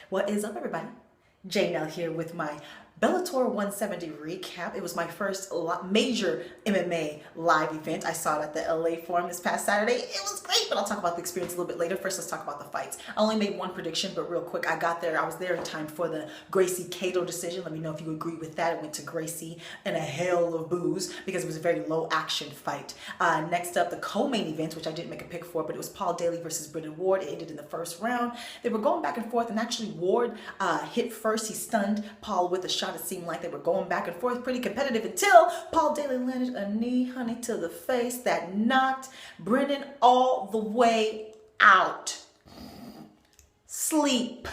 What is up, everybody? Janelle here with my Bellator 170 recap. It was my first major MMA live event. I saw it at the LA Forum this past Saturday. It was great, but I'll talk about the experience a little bit later. First, let's talk about the fights. I only made one prediction, but real quick, I was there in time for the Gracie Cato decision. Let me know if you agree with that. It went to Gracie in a hail of boos because it was a very low action fight. Next up, the co-main event, which I didn't make a pick for, but it was Paul Daley versus Brendan Ward. It ended in the first round. They were going back and forth, and actually Ward hit first. He stunned Paul with a shot. It seemed like they were going back and forth, pretty competitive, until Paul Daley landed a knee, honey, to the face that knocked Brendan all the way out. Sleep.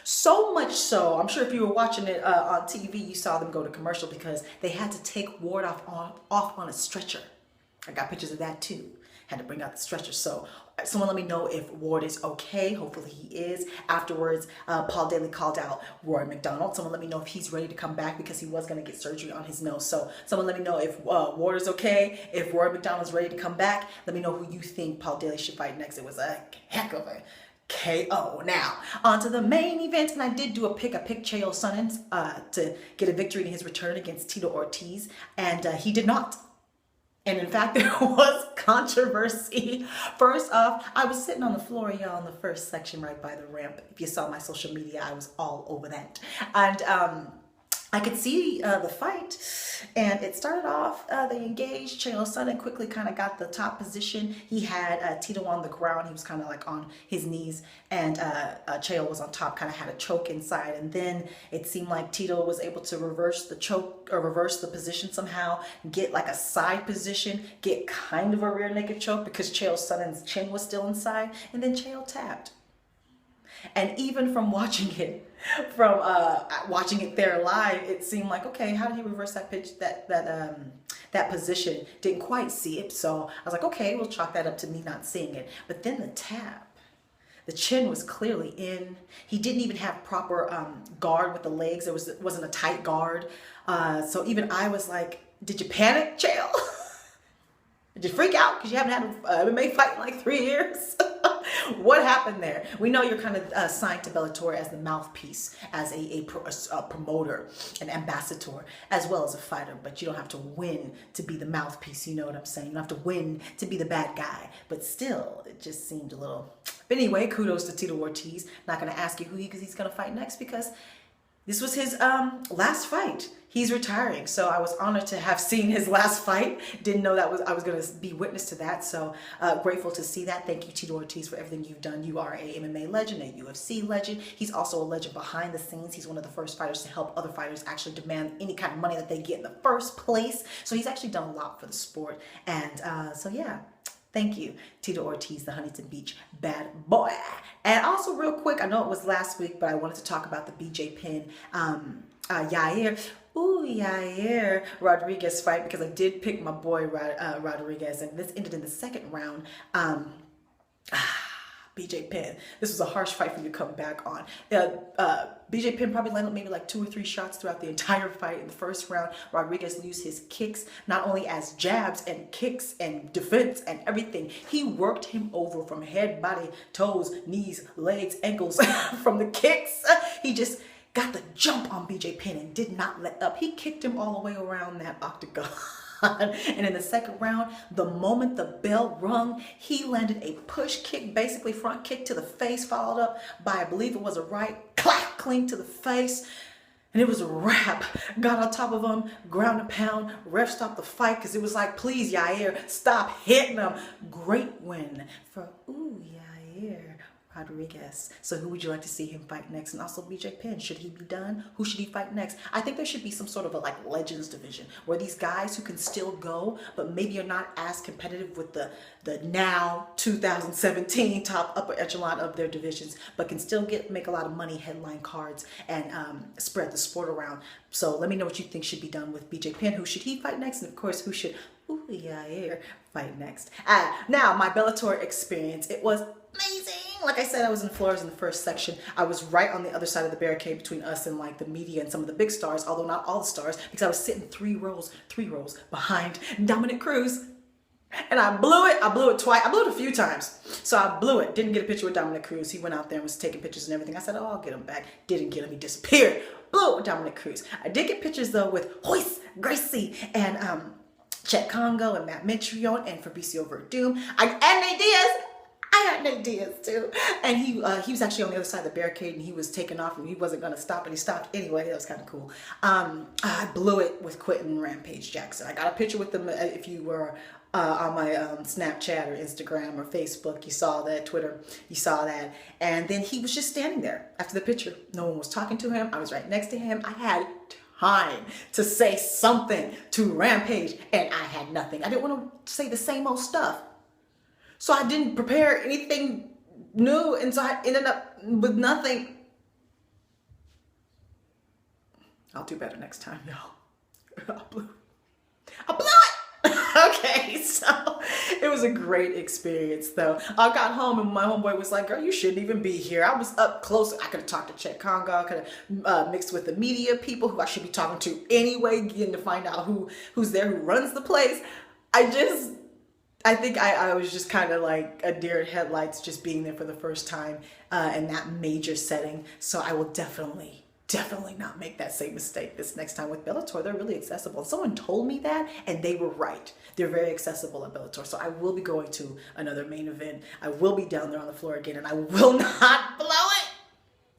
So much so, I'm sure if you were watching it on TV, you saw them go to commercial because they had to take Ward off on a stretcher. I got pictures of that too. Had to bring out the stretcher. So someone let me know if Ward is okay. Hopefully he is. Afterwards, Paul Daley called out Rory McDonald. Someone let me know if he's ready to come back because he was going to get surgery on his nose. So someone let me know if Ward is okay, if Rory McDonald's ready to come back. Let me know who you think Paul Daley should fight next. It was a heck of a KO. Now, on to the main event, and I did do a pick. I picked Chael Sonnen to get a victory in his return against Tito Ortiz, and he did not. And in fact, there was controversy. First off, I was sitting on the floor, y'all, in the first section right by the ramp. If you saw my social media, I was all over that. And I could see the fight, and it started off, they engaged. Chael Sonnen quickly kind of got the top position. He had Tito on the ground. He was kind of like on his knees, and Chael was on top, kind of had a choke inside. And then it seemed like Tito was able to reverse the choke, or reverse the position somehow, get like a side position, get kind of a rear naked choke because Chael Sonnen's chin was still inside, and then Chael tapped. And even from watching it, there live, it seemed like, okay, how did he reverse that pitch, that position? Didn't quite see it, so I was like, okay, we'll chalk that up to me not seeing it. But then the tap, the chin was clearly in. He didn't even have proper guard with the legs. It wasn't a tight guard. So even I was like, did you panic, Chael? Did you freak out because you haven't had an MMA fight in like 3 years? What happened there? We know you're kind of signed to Bellator as the mouthpiece, as a promoter, an ambassador, as well as a fighter, but you don't have to win to be the mouthpiece, you know what I'm saying? You don't have to win to be the bad guy, but still, it just seemed a little... But anyway, kudos to Tito Ortiz. Not going to ask you who he's going to fight next because this was his last fight. He's retiring, so I was honored to have seen his last fight. Didn't know that I was going to be witness to that, so grateful to see that. Thank you, Tito Ortiz, for everything you've done. You are a MMA legend, a UFC legend. He's also a legend behind the scenes. He's one of the first fighters to help other fighters actually demand any kind of money that they get in the first place. So he's actually done a lot for the sport, and so yeah. Thank you, Tito Ortiz, the Huntington Beach bad boy. And also real quick, I know it was last week, but I wanted to talk about the BJ Penn, Yair Rodriquez fight because I did pick my boy Rodriguez, and this ended in the second round. BJ Penn. This was a harsh fight for you to come back on. BJ Penn probably landed maybe like 2 or 3 shots throughout the entire fight. In the first round, Rodriguez used his kicks not only as jabs and kicks and defense and everything. He worked him over from head, body, toes, knees, legs, ankles from the kicks. He just got the jump on BJ Penn and did not let up. He kicked him all the way around that octagon. And in the second round, the moment the bell rung, he landed a push kick, basically front kick to the face, followed up by, I believe it was a right clack, clean to the face. And it was a wrap. Got on top of him, ground and pound. Ref stopped the fight because it was like, please, Yair, stop hitting him. Great win for, Yair Rodriguez. So who would you like to see him fight next? And also BJ Penn, should he be done? Who should he fight next? I think there should be some sort of a like legends division where these guys who can still go, but maybe are not as competitive with the now 2017 top upper echelon of their divisions, but can still make a lot of money, headline cards, and spread the sport around. So let me know what you think should be done with BJ Penn. Who should he fight next? And of course, who should Yair fight next? Now, my Bellator experience, it was amazing. Like I said, I was in Flores in the first section. I was right on the other side of the barricade between us and like the media and some of the big stars, although not all the stars, because I was sitting 3 rows behind Dominic Cruz. And I blew it. I blew it twice. I blew it a few times. So I blew it. Didn't get a picture with Dominic Cruz. He went out there and was taking pictures and everything. I said, oh, I'll get him back. Didn't get him. He disappeared. Blew it with Dominic Cruz. I did get pictures, though, with Royce Gracie and Chet Congo and Matt Mitrione and Fabricio Verdum. And Nate Diaz. I got Nate Diaz, too. And he was actually on the other side of the barricade, and he was taking off, and he wasn't going to stop, and he stopped anyway. That was kind of cool. I blew it with Quentin Rampage Jackson. I got a picture with them. If you were on my Snapchat or Instagram or Facebook, you saw that, Twitter, you saw that. And then he was just standing there after the picture. No one was talking to him. I was right next to him. I had time to say something to Rampage, and I had nothing. I didn't want to say the same old stuff. So I didn't prepare anything new, and so I ended up with nothing. I'll do better next time, y'all. I blew it. Okay, so it was a great experience, though. I got home, and my homeboy was like, girl, you shouldn't even be here. I was up close. I could have talked to Chet Congo. I could have mixed with the media people who I should be talking to anyway, getting to find out who's there, who runs the place. I think I was just kind of like a deer in headlights just being there for the first time in that major setting. So I will definitely not make that same mistake this next time with Bellator. They're really accessible. Someone told me that, and they were right. They're very accessible at Bellator. So I will be going to another main event. I will be down there on the floor again, and I will not blow it.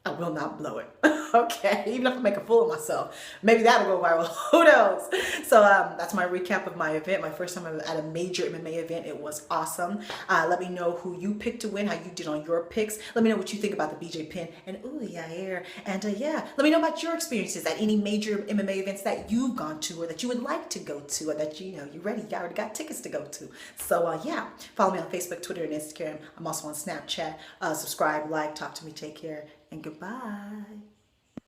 I will not blow it. Okay, even if I make a fool of myself, maybe that'll go viral. Who knows? So that's my recap of my event. My first time at a major MMA event. It was awesome. Let me know who you picked to win, how you did on your picks. Let me know what you think about the BJ Penn and Yair. And yeah, let me know about your experiences at any major MMA events that you've gone to, or that you would like to go to, or that you're ready. You already got tickets to go to. So yeah, follow me on Facebook, Twitter, and Instagram. I'm also on Snapchat. Subscribe, like, talk to me. Take care, and goodbye.